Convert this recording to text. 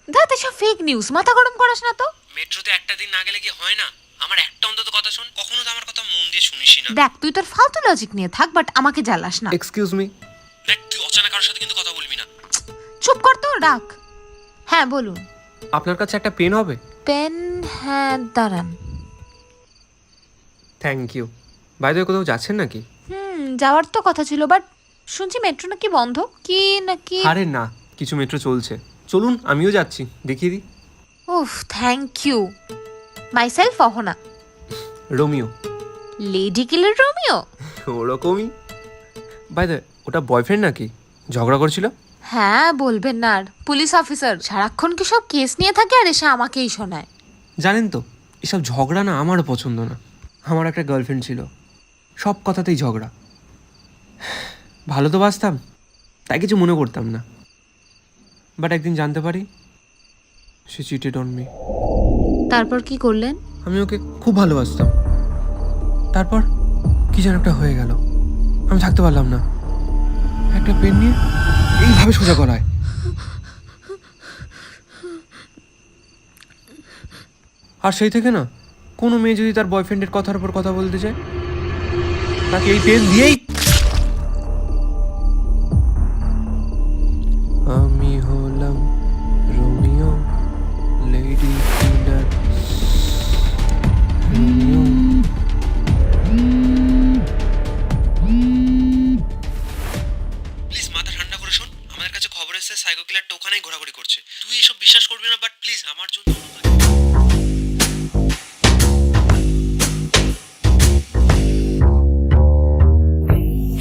দাদা সব fake news, মাথা গরম করাস না তো। মেট্রোতে একটা দিন না গেলে কি হয় না? আমার একটা অন্তত কথা শোন, কখনো তো আমার কথা মন দিয়ে শুনিসই না। দেখ তুই তোর ফালতু লজিক নিয়ে থাক, বাট আমাকে জ্বালাস না। Excuse me. দেখ তুই অচেনা কারোর সাথে কিন্তু কথা বলবি না। চুপ কর তো, ডাক। হ্যাঁ বলুন। আপনার কাছে একটা পেন হবে? পেন? হ্যাঁ দাঁড়ান। Thank you. বাইরে কোথাও যাচ্ছেন নাকি? যাওয়ার তো কথা ছিল, বাট শুনছি মেট্রো নাকি বন্ধ, কি নাকি। আরে না, কিছু মেট্রো চলছে। চলুন আমিও যাচ্ছি, দেখিয়ে দিই। উফ, thank you. Myself Ahana. Romeo. Lady killer Romeo? ওরকমই। বাইরে ওটা বয়ফ্রেন্ড নাকি? ঝগড়া করছিল? হ্যাঁ বলবেন না আর, পুলিশ অফিসার সারাক্ষণ কি সব কেস নিয়ে থাকে আর এসে আমাকেই শোনায়। জানেন তো, এসব ঝগড়া না আমারও পছন্দ না। আমার একটা গার্লফ্রেন্ড ছিল, সব কথাতেই ঝগড়া। ভালো তো বাসতাম, তাই কিছু মনে করতাম না। বাট একদিন জানতে পারি সে চিটেড অন মি। তারপর কি করলেন? আমি ওকে খুব ভালোবাসতাম, তারপর কি যেন একটা হয়ে গেল। আমি থাকতে পারলাম না, একটা পেন নিয়ে এইভাবে সোজা গলায়। আর সেই থেকে না, কোনো মেয়ে যদি তার বয়ফ্রেন্ডের কথার উপর কথা বলতে চায়, তাকে এই পেন দিয়েই। আমি হলাম Romeo, lady killer Romeo. Please মাথা ঠান্ডা করে শোন, আমাদের কাছে খবর এসেছে সাইকো কিলার টোকানেই ঘোরাঘুরি করছে। তুই এসব বিশ্বাস করবি না, বাট প্লিজ আমার জন্য